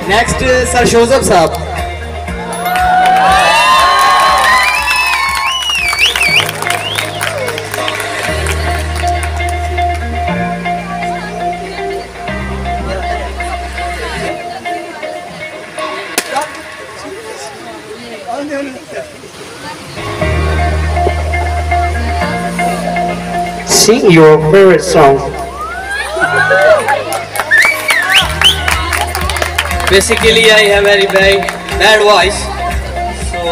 Next sir Shozab साहब। Sing your favorite song. Basically, I have very bad voice, so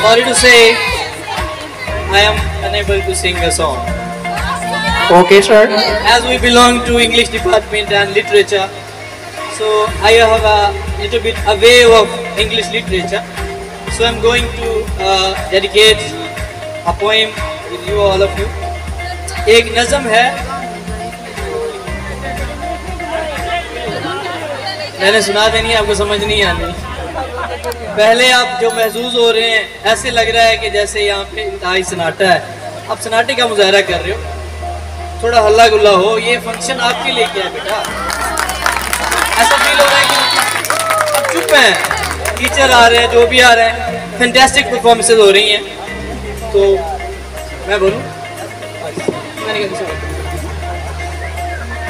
sorry to say, I am unable to sing a song. Okay, sir. As we belong to English department and literature, so I have a little bit away of English literature. So I'm going to dedicate a poem with you, all of you. एक नज़म है, मैंने सुना देनी, आपको समझ नहीं आनी। पहले आप जो महसूस हो रहे हैं, ऐसे लग रहा है कि जैसे यहाँ पे इंतहाई सन्नाटा है। आप सन्नाटे का मुजाहरा कर रहे हो, थोड़ा हल्ला गुल्ला हो, ये फंक्शन आपके लिए क्या है बेटा। ऐसा फील हो रहा है कि अब चुप हैं, टीचर आ रहे हैं, जो भी आ रहे हैं, फैंटास्टिक परफॉर्मेंसेज हो रही हैं। तो मैं बोलूँ,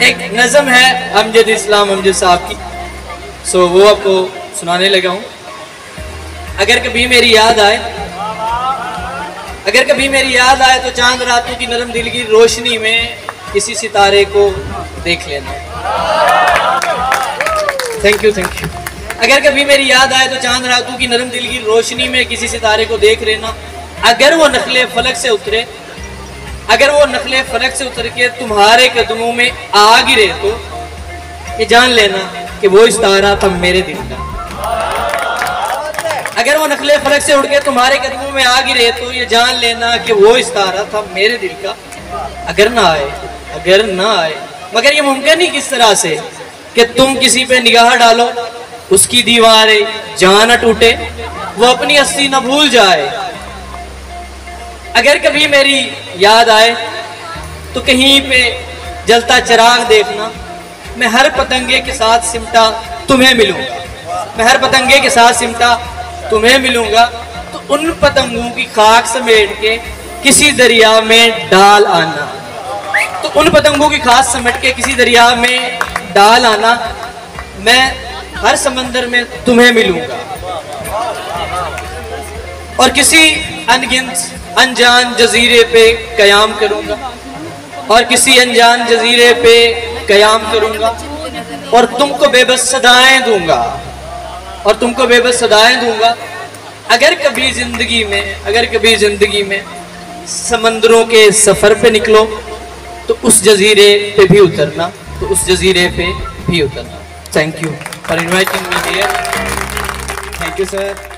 एक नज़म है अमजद इस्लाम अमजद साहब की, सो वो आपको सुनाने लगा हूँ। अगर कभी मेरी याद आए, अगर कभी मेरी याद आए तो चांद रातों की नरम दिल की रोशनी में किसी सितारे को देख लेना। Thank you, thank you. अगर कभी मेरी याद आए तो चांद रातों की नरम दिल की रोशनी में किसी सितारे को देख लेना। अगर वो नखले फलक से उतरे, अगर वो नखले फलक से उतर के तुम्हारे कदमों में आ गिरे तो ये जान लेना कि वो सितारा था मेरे दिल का। अगर वो नखले फलक से उड़ के तुम्हारे कदमों में आ गिरे तो ये जान लेना कि वो सितारा था मेरे दिल का। अगर ना आए, अगर ना आए, मगर ये मुमकिन ही किस तरह से कि तुम किसी पे निगाह डालो, उसकी दीवारें जान न टूटे, वो अपनी हस्ती न भूल जाए। अगर कभी मेरी याद आए तो कहीं पे जलता चिराग देखना, मैं हर पतंगे के साथ सिमटा तुम्हें मिलूंगा, मैं हर पतंगे के साथ सिमटा तुम्हें मिलूंगा। तो उन पतंगों की खाक समेट के किसी दरिया में डाल आना, तो उन पतंगों की खाक समेट के किसी दरिया में डाल आना, मैं हर समंदर में तुम्हें मिलूंगा। और किसी अनगिनत अनजान जजीरे पे कयाम करूंगा, और किसी अनजान जजीरे पे कयाम करूंगा, और तुमको बेबस सदाएं दूंगा, और तुमको बेबस सदाएं दूंगा। अगर कभी जिंदगी में, अगर कभी जिंदगी में समंदरों के सफर पे निकलो तो उस जजीरे पे भी उतरना, तो उस जजीरे पे भी उतरना। Thank you for inviting me here. Thank you sir.